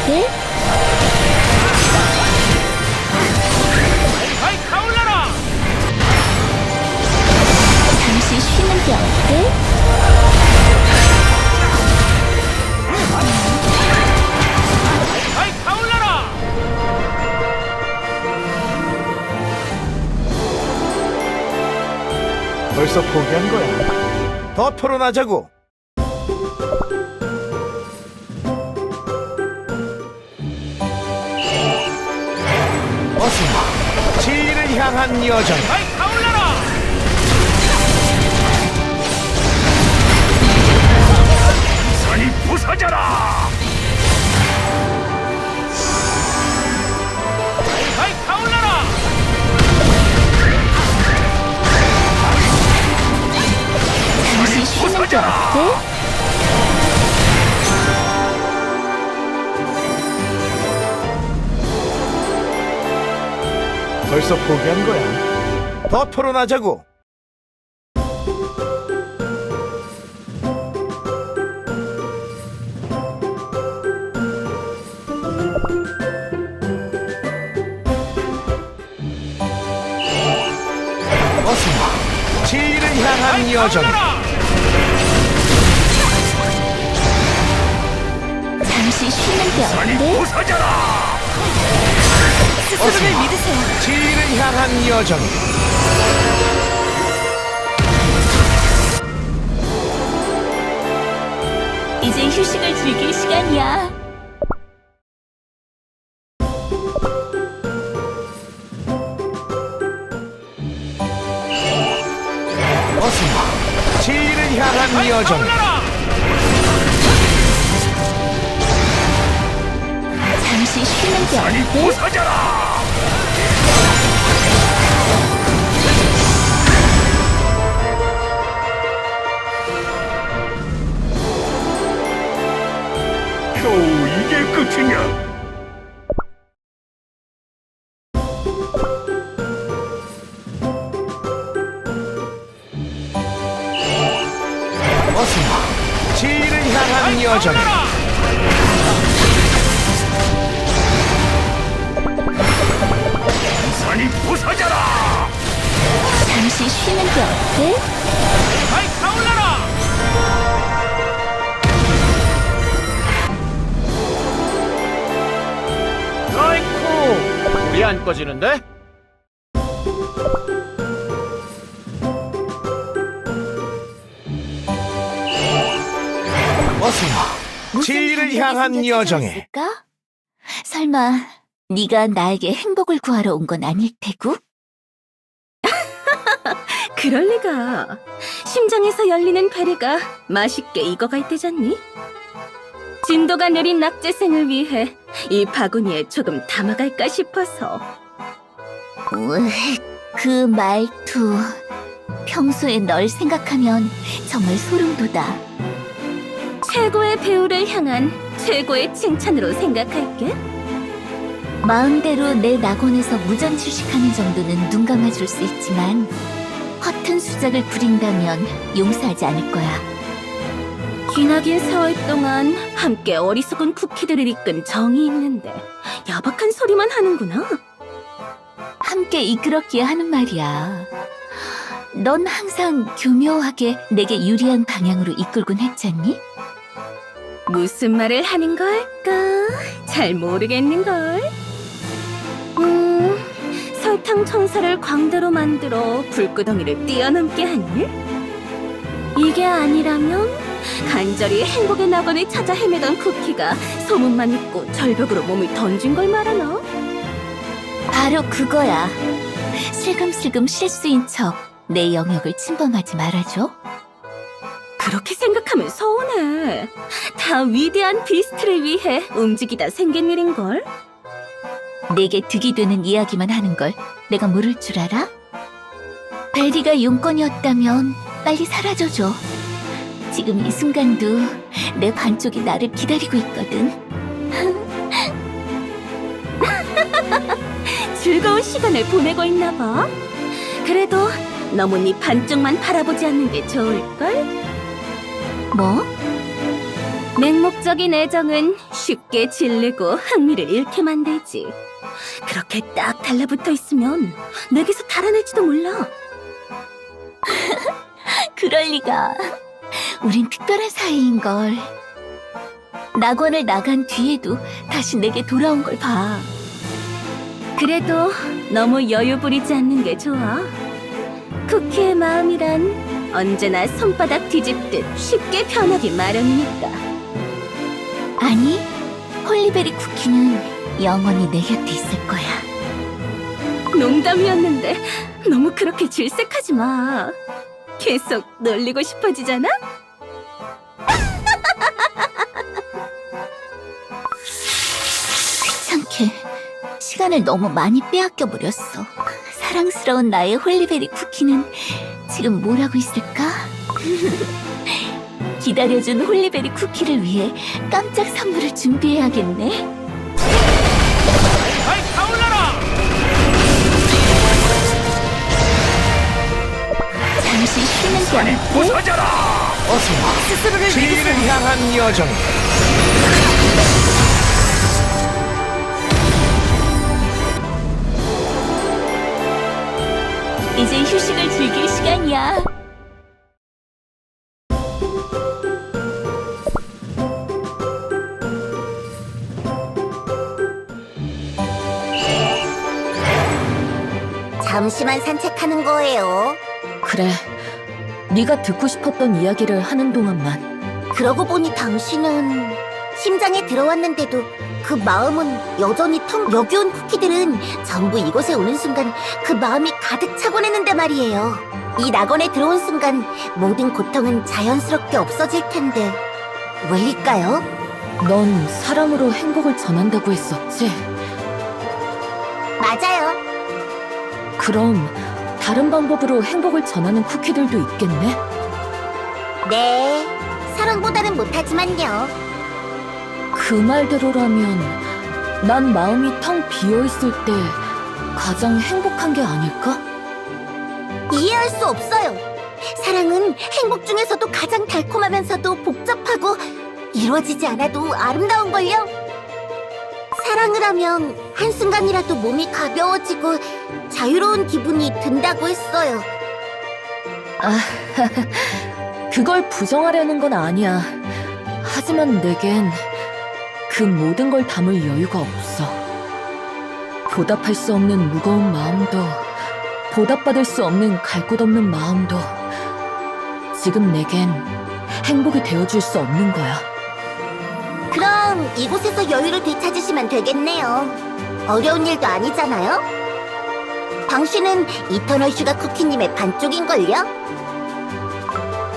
어때? 하이 타올라라! 잠시 쉬는 게 어때? 하이 타올라라! 벌써 포기한 거야. 더 토론하자고. 어서 진리를 향한 여정. 하이 타올라라! 산이 부서져라! 하이 타올라라! 잠시 쉬는 게 어때? 벌써 포기한 거야. 더 토론하자고. 어서 진리를 향한 여정. 잠시 쉬는 게 산이 어때? 부서져라! 스스로를 믿으세요. 진리를 향한 여정. 이제 휴식을 즐길 시간이야. 어서 진리를 향한 여정. 잠시 쉬는 게 산이 어때? 부서져라! 겨우 이게 끝이냐? 어서 진리를 향한 여정. 산이 부서져라! 잠시 쉬는 게 어때? 하이 타올라라! 아이쿠, 불이 안 꺼지는데? 어서 무슨 진리를 방법이 향한 생겨 여정에. 찾아왔을까? 설마 네가 나에게 행복을 구하러 온 건 아닐 테고? 그럴 리가. 심장에서 열리는 베리가 맛있게 익어가 있대잖니? 진도가 느린 낙제생을 위해 이 바구니에 조금 담아갈까 싶어서. 그 말투. 평소에 널 생각하면 정말 소름 돋아. 최고의 배우를 향한 최고의 칭찬으로 생각할게. 마음대로 내 낙원에서 무전취식하는 정도는 눈 감아줄 수 있지만 허튼 수작을 부린다면 용서하지 않을 거야. 기나긴 세월 동안 함께 어리석은 쿠키들을 이끈 정이 있는데 야박한 소리만 하는구나. 함께 이끌었기에 하는 말이야. 넌 항상 교묘하게 내게 유리한 방향으로 이끌곤 했잖니? 무슨 말을 하는 걸까? 잘 모르겠는걸. 설탕 천사를 광대로 만들어 불구덩이를 뛰어넘게 한 일? 이게 아니라면 간절히 행복의 낙원을 찾아 헤매던 쿠키가 소문만 있고 절벽으로 몸을 던진 걸 말하나? 바로 그거야. 슬금슬금 실수인 척 내 영역을 침범하지 말아줘. 그렇게 생각하면 서운해. 다 위대한 비스트를 위해 움직이다 생긴 일인걸? 내게 득이 되는 이야기만 하는 걸 내가 모를 줄 알아? 베리가 용건이었다면 빨리 사라져줘. 지금 이 순간도 내 반쪽이 나를 기다리고 있거든. 즐거운 시간을 보내고 있나 봐. 그래도 너무 네 반쪽만 바라보지 않는 게 좋을걸? 뭐? 맹목적인 애정은 쉽게 질리고 흥미를 잃게 만들지. 그렇게 딱 달라붙어 있으면 내게서 달아날지도 몰라. 그럴 리가. 우린 특별한 사이인걸. 낙원을 나간 뒤에도 다시 내게 돌아온 걸 봐. 그래도 너무 여유 부리지 않는 게 좋아. 쿠키의 마음이란 언제나 손바닥 뒤집듯 쉽게 변하기 마련이니까. 아니, 홀리베리 쿠키는 영원히 내 곁에 있을 거야. 농담이었는데 너무 그렇게 질색하지 마. 계속 놀리고 싶어지잖아? 귀찮게 시간을 너무 많이 빼앗겨 버렸어. 사랑스러운 나의 홀리베리 쿠키는 지금 뭘 하고 있을까? 기다려준 홀리베리 쿠키를 위해 깜짝 선물을 준비해야겠네. 하이 타올라라! 잠시 쉬는 게 어때? 부서져라! 어서 스스로를 진리를 향한 여정. 이제 휴식을 즐길 시간이야. 잠시만 산책하는 거예요. 그래, 네가 듣고 싶었던 이야기를 하는 동안만. 그러고 보니 당신은 심장에 들어왔는데도 그 마음은 여전히 텅 여기 온 쿠키들은 전부 이곳에 오는 순간 그 마음이 가득 차고 내는데 말이에요. 이 낙원에 들어온 순간 모든 고통은 자연스럽게 없어질 텐데 왜일까요? 넌 사랑으로 행복을 전한다고 했었지? 맞아요. 그럼 다른 방법으로 행복을 전하는 쿠키들도 있겠네? 네, 사랑보다는 못하지만요. 그 말대로라면 난 마음이 텅 비어있을 때 가장 행복한 게 아닐까? 이해할 수 없어요. 사랑은 행복 중에서도 가장 달콤하면서도 복잡하고 이루어지지 않아도 아름다운걸요. 사랑을 하면 한순간이라도 몸이 가벼워지고 자유로운 기분이 든다고 했어요. 그걸 부정하려는 건 아니야. 하지만 내겐 그 모든 걸 담을 여유가 없어. 보답할 수 없는 무거운 마음도, 보답받을 수 없는 갈 곳 없는 마음도 지금 내겐 행복이 되어줄 수 없는 거야. 그럼 이곳에서 여유를 되찾으시면 되겠네요. 어려운 일도 아니잖아요. 당신은 이터널 슈가 쿠키님의 반쪽인걸요?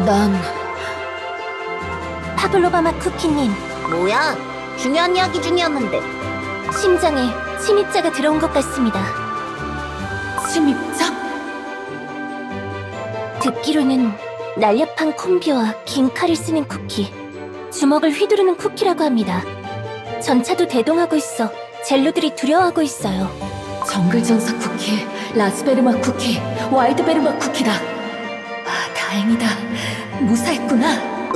난 파블로바마 쿠키님. 뭐야? 중요한 이야기 중이었는데. 심장에 침입자가 들어온 것 같습니다. 침입자? 듣기로는 날렵한 콤비와 긴 칼을 쓰는 쿠키, 주먹을 휘두르는 쿠키라고 합니다. 전차도 대동하고 있어 젤로들이 두려워하고 있어요. 정글전사 쿠키, 라스베르마 쿠키, 와일드베르마 쿠키다. 다행이다. 무사했구나.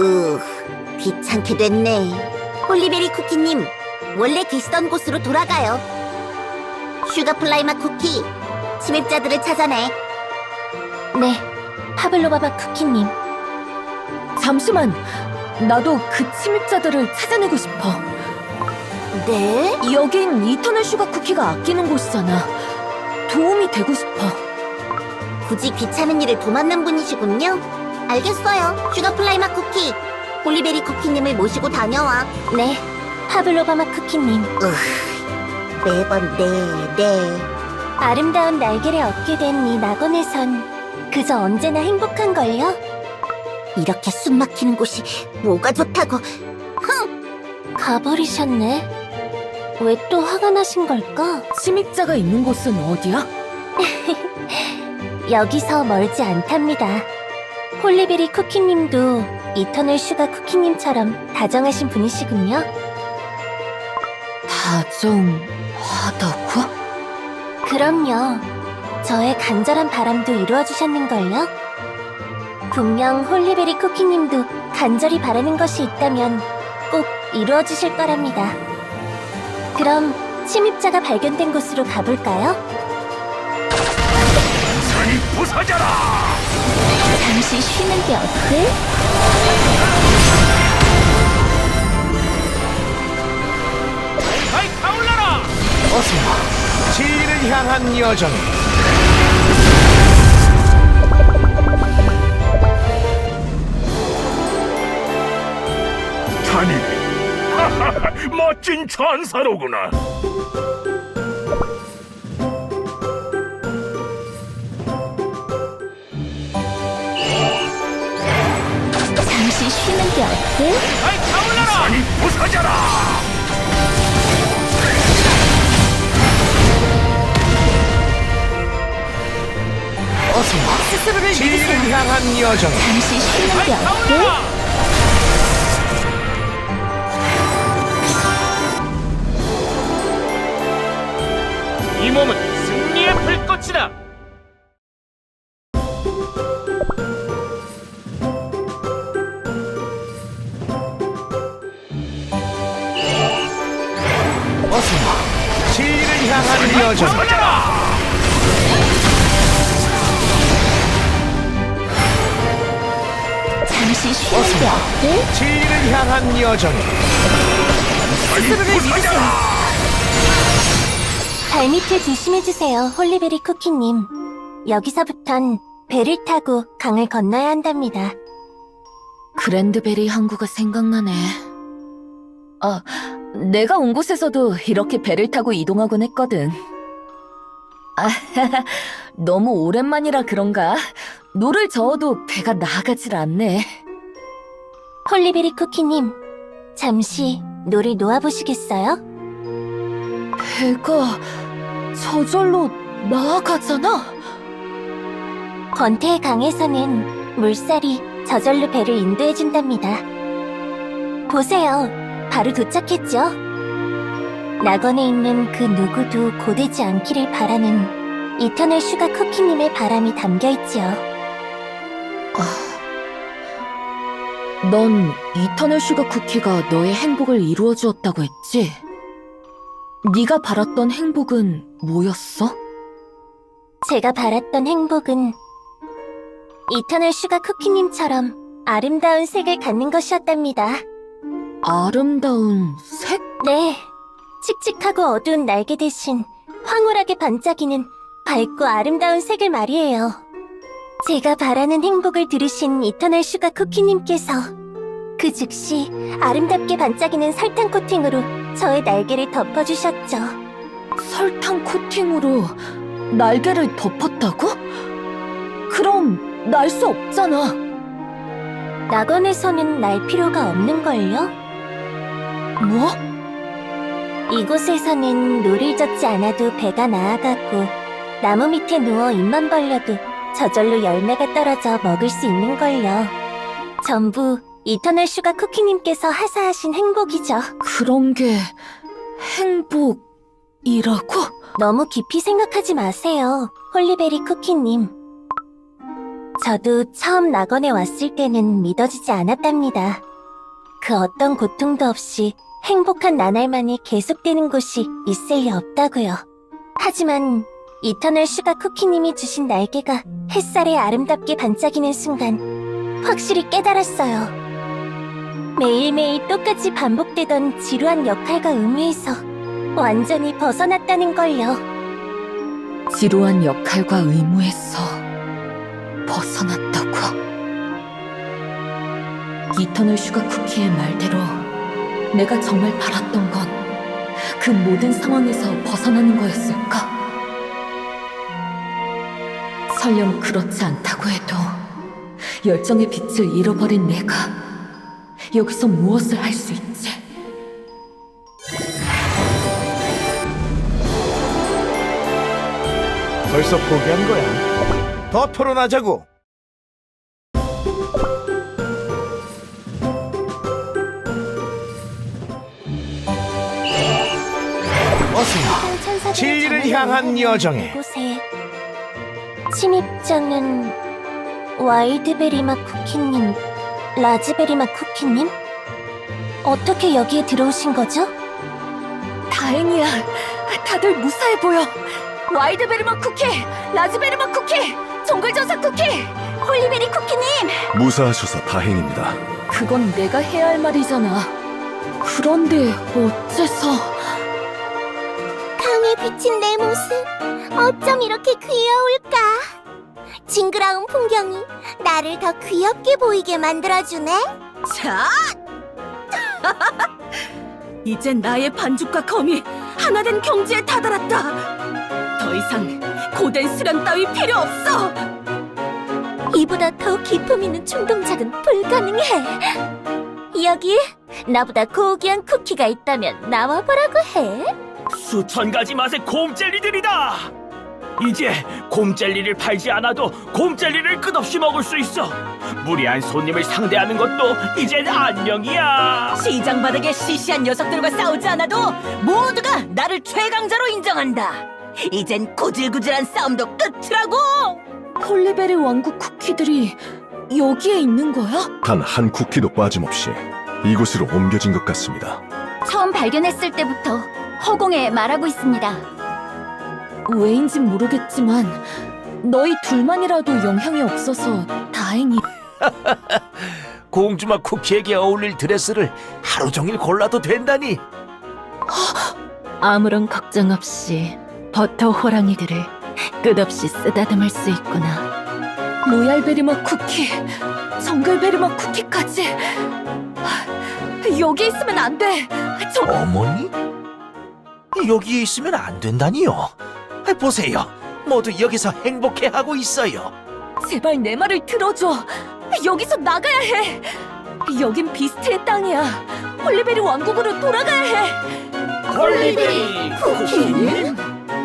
귀찮게 됐네. 홀리베리 쿠키님, 원래 계시던 곳으로 돌아가요. 슈가플라이마 쿠키, 침입자들을 찾아내. 네, 파블로바바 쿠키님. 잠시만, 나도 그 침입자들을 찾아내고 싶어. 네? 여긴 이터널 슈가 쿠키가 아끼는 곳이잖아. 도움이 되고 싶어. 굳이 귀찮은 일을 도맡는 분이시군요. 알겠어요, 슈가플라이마 쿠키. 홀리베리 쿠키님을 모시고 다녀와. 네, 파블로바마 쿠키님. 매번 네. 아름다운 날개를 얻게 된 이 낙원에선 그저 언제나 행복한걸요? 이렇게 숨 막히는 곳이 뭐가 좋다고. 가버리셨네. 왜 또 화가 나신 걸까? 침입자가 있는 곳은 어디야? 여기서 멀지 않답니다. 홀리베리 쿠키님도 이터널 슈가 쿠키님처럼 다정하신 분이시군요. 다정하다고? 그럼요. 저의 간절한 바람도 이루어주셨는걸요? 분명 홀리베리 쿠키님도 간절히 바라는 것이 있다면 꼭 이루어지실 거랍니다. 그럼 침입자가 발견된 곳으로 가볼까요? 산이 부서져라! 잠시 쉬는 게 어때? 하이 타올라라! 어서 지혜를 향한 여정에 자니, 하하하, 멋진 전사로구나. 잠시 쉬는 게 어때? 하이 타올라라! 산이 부서져라! 어서 스스로를 지혜를 향한 여정에 잠시 쉬는 게 어때? 이 몸은 승리의 불꽃이다. 어서 지혜를 향한 여정에 부서져라! 잠시 쉬는 게 어때? 지혜를 향한 여정에 스스로를 믿으세요. 발밑을 조심해주세요, 홀리베리 쿠키님. 여기서부턴 배를 타고 강을 건너야 한답니다. 그랜드베리 항구가 생각나네. 아, 내가 온 곳에서도 이렇게 배를 타고 이동하곤 했거든. 아, 너무 오랜만이라 그런가? 노를 저어도 배가 나아가질 않네. 홀리베리 쿠키님, 잠시 노를 놓아보시겠어요? 배가 저절로 나아가잖아? 권태의 강에서는 물살이 저절로 배를 인도해준답니다. 보세요, 바로 도착했죠? 낙원에 있는 그 누구도 고되지 않기를 바라는 이터널 슈가 쿠키님의 바람이 담겨있지요. 넌 이터널 슈가 쿠키가 너의 행복을 이루어 주었다고 했지? 네가 바랐던 행복은 뭐였어? 제가 바랐던 행복은 이터널 슈가 쿠키님처럼 아름다운 색을 갖는 것이었답니다. 아름다운 색? 네, 칙칙하고 어두운 날개 대신 황홀하게 반짝이는 밝고 아름다운 색을 말이에요. 제가 바라는 행복을 들으신 이터널 슈가 쿠키님께서 그 즉시 아름답게 반짝이는 설탕 코팅으로 저의 날개를 덮어주셨죠. 설탕 코팅으로 날개를 덮었다고? 그럼 날 수 없잖아. 낙원에서는 날 필요가 없는걸요? 뭐? 이곳에서는 노를 젓지 않아도 배가 나아가고 나무 밑에 누워 입만 벌려도 저절로 열매가 떨어져 먹을 수 있는걸요. 전부 이터널 슈가 쿠키님께서 하사하신 행복이죠. 그런 게 행복이라고? 너무 깊이 생각하지 마세요, 홀리베리 쿠키님. 저도 처음 낙원에 왔을 때는 믿어지지 않았답니다. 그 어떤 고통도 없이 행복한 나날만이 계속되는 곳이 있을 리 없다고요. 하지만 이터널 슈가 쿠키님이 주신 날개가 햇살에 아름답게 반짝이는 순간 확실히 깨달았어요. 매일매일 똑같이 반복되던 지루한 역할과 의무에서 완전히 벗어났다는 걸요. 지루한 역할과 의무에서 벗어났다고? 이터널 슈가 쿠키의 말대로 내가 정말 바랐던 건 그 모든 상황에서 벗어나는 거였을까? 설령 그렇지 않다고 해도 열정의 빛을 잃어버린 내가 여기서 무엇을 할 수 있지? 벌써 포기한 거야. 더 토론하자고. 어서 진리를 향한 여정에 이곳에 침입자는 와일드베리맛 쿠키님, 라즈베리맛 쿠키님? 어떻게 여기에 들어오신 거죠? 다행이야. 다들 무사해 보여. 와일드베리먼 쿠키, 라즈베리먼 쿠키, 정글전사 쿠키, 홀리베리 쿠키님! 무사하셔서 다행입니다. 그건 내가 해야 할 말이잖아. 그런데 어째서... 강에 비친 내 모습 어쩜 이렇게 귀여울까? 징그러운 풍경이 나를 더 귀엽게 보이게 만들어주네. 자! 이젠 나의 반죽과 검이 하나된 경지에 다다랐다. 더 이상 고된 수련 따위 필요 없어. 이보다 더 기품 있는 충동작은 불가능해. 여기 나보다 고귀한 쿠키가 있다면 나와보라고 해. 수천 가지 맛의 곰젤리들이다. 이제 곰젤리를 팔지 않아도 곰젤리를 끝없이 먹을 수 있어. 무리한 손님을 상대하는 것도 이젠 안녕이야. 시장 바닥에 시시한 녀석들과 싸우지 않아도 모두가 나를 최강자로 인정한다. 이젠 구질구질한 싸움도 끝이라고. 홀리베리 왕국 쿠키들이 여기에 있는 거야? 단 한 쿠키도 빠짐없이 이곳으로 옮겨진 것 같습니다. 처음 발견했을 때부터 허공에 말하고 있습니다. 왜인진 모르겠지만 너희 둘만이라도 영향이 없어서 다행히. 공주맛 쿠키에게 어울릴 드레스를 하루 종일 골라도 된다니. 아무런 걱정 없이 버터 호랑이들을 끝없이 쓰다듬을 수 있구나. 로얄베리맛 쿠키, 정글베리맛 쿠키까지. 여기 있으면 안 돼. 어머니? 여기에 있으면 안 된다니요. 보세요. 모두 여기서 행복해하고 있어요. 제발 내 말을 들어줘. 여기서 나가야 해. 여긴 비스트의 땅이야. 홀리베리 왕국으로 돌아가야 해. 홀리베리 쿠키님?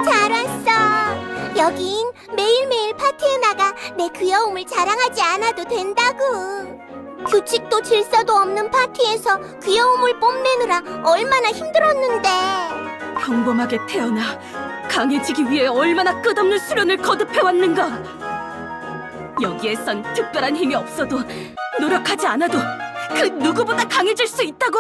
잘 왔어. 여긴 매일매일 파티에 나가 내 귀여움을 자랑하지 않아도 된다고. 규칙도 질서도 없는 파티에서 귀여움을 뽐내느라 얼마나 힘들었는데. 평범하게 태어나 강해지기 위해 얼마나 끝없는 수련을 거듭해왔는가. 여기에선 특별한 힘이 없어도 노력하지 않아도 그 누구보다 강해질 수 있다고.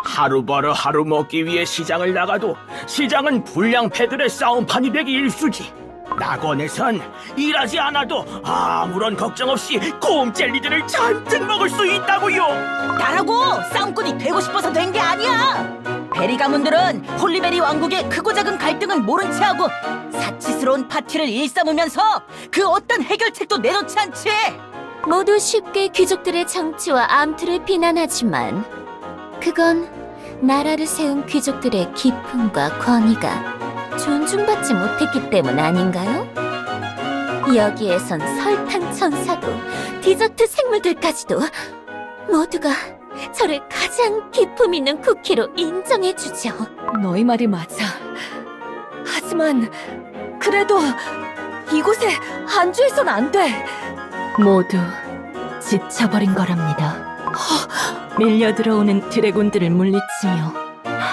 하루 벌어 하루 먹기 위해 시장을 나가도 시장은 불량패들의 싸움판이 되기 일쑤지. 낙원에선 일하지 않아도 아무런 걱정 없이 곰젤리들을 잔뜩 먹을 수 있다고요. 나라고 싸움꾼이 되고 싶어서 된 게 아니야. 베리 가문들은 홀리베리 왕국의 크고 작은 갈등을 모른 채 하고 사치스러운 파티를 일삼으면서 그 어떤 해결책도 내놓지 않지. 모두 쉽게 귀족들의 정치와 암투를 비난하지만 그건 나라를 세운 귀족들의 기품과 권위가 존중받지 못했기 때문 아닌가요? 여기에선 설탕 천사도 디저트 생물들까지도 모두가 저를 가장 기품 있는 쿠키로 인정해주죠. 너희 말이 맞아. 하지만 그래도 이곳에 안주해선 안 돼. 모두 지쳐버린 거랍니다. 밀려 들어오는 드래곤들을 물리치며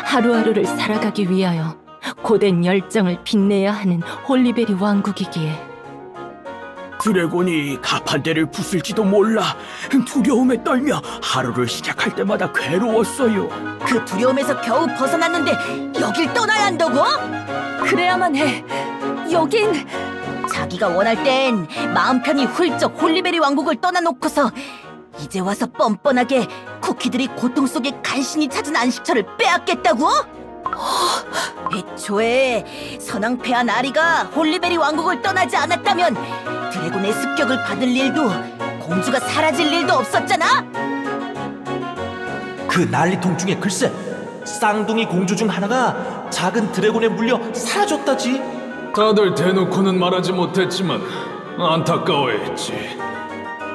하루하루를 살아가기 위하여 고된 열정을 빛내야 하는 홀리베리 왕국이기에. 드래곤이 가판대를 부술지도 몰라. 두려움에 떨며 하루를 시작할 때마다 괴로웠어요. 그 두려움에서 겨우 벗어났는데 여길 떠나야 한다고? 그래야만 해. 여긴 자기가 원할 땐 마음 편히 훌쩍 홀리베리 왕국을 떠나놓고서 이제 와서 뻔뻔하게 쿠키들이 고통 속에 간신히 찾은 안식처를 빼앗겠다고? 애초에 선왕폐하 나리가 홀리베리 왕국을 떠나지 않았다면 드래곤의 습격을 받을 일도 공주가 사라질 일도 없었잖아? 그 난리통 중에 글쎄 쌍둥이 공주 중 하나가 작은 드래곤에 물려 사라졌다지. 다들 대놓고는 말하지 못했지만 안타까워했지.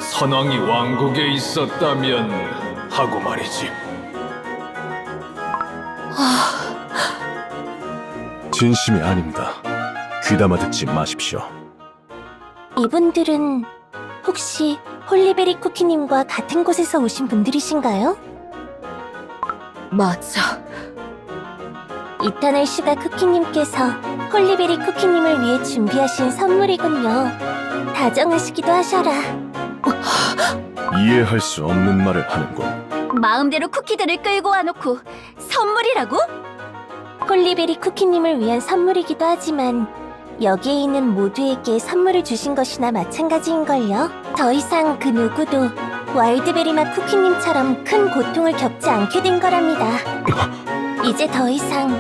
선왕이 왕국에 있었다면 하고 말이지. 진심이 아닙니다. 귀담아 듣지 마십시오. 이분들은 혹시 홀리베리 쿠키님과 같은 곳에서 오신 분들이신가요? 맞아. 이터널 슈가 쿠키님께서 홀리베리 쿠키님을 위해 준비하신 선물이군요. 다정하시기도 하셔라. 이해할 수 없는 말을 하는군. 마음대로 쿠키들을 끌고 와놓고 선물이라고? 홀리베리 쿠키님을 위한 선물이기도 하지만 여기에 있는 모두에게 선물을 주신 것이나 마찬가지인걸요. 더 이상 그 누구도 와일드베리 맛 쿠키님처럼 큰 고통을 겪지 않게 된 거랍니다. 이제 더 이상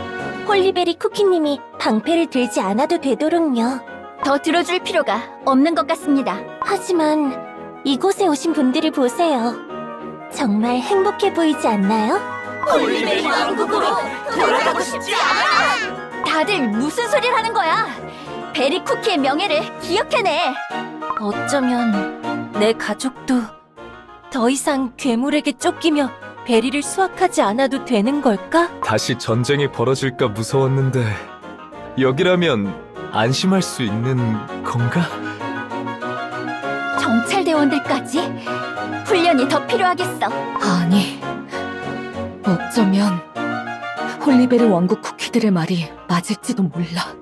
홀리베리 쿠키님이 방패를 들지 않아도 되도록요. 더 들어줄 필요가 없는 것 같습니다. 하지만 이곳에 오신 분들을 보세요. 정말 행복해 보이지 않나요? 홀리베리 왕국으로 돌아가고 싶지 않아! 다들 무슨 소리를 하는 거야? 베리 쿠키의 명예를 기억해내! 어쩌면 내 가족도 더 이상 괴물에게 쫓기며 베리를 수확하지 않아도 되는 걸까? 다시 전쟁이 벌어질까 무서웠는데 여기라면 안심할 수 있는 건가? 정찰대원들까지? 훈련이 더 필요하겠어. 아니, 어쩌면 홀리베리 왕국 쿠키들의 말이 맞을지도 몰라.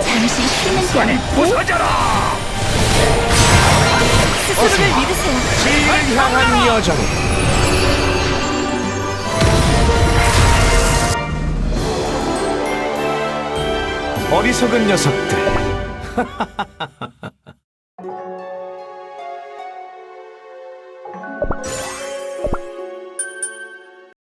잠시 쉬는 게 아니고 스스로를 믿으세요. 지를 향한 여정. 어리석은 녀석들.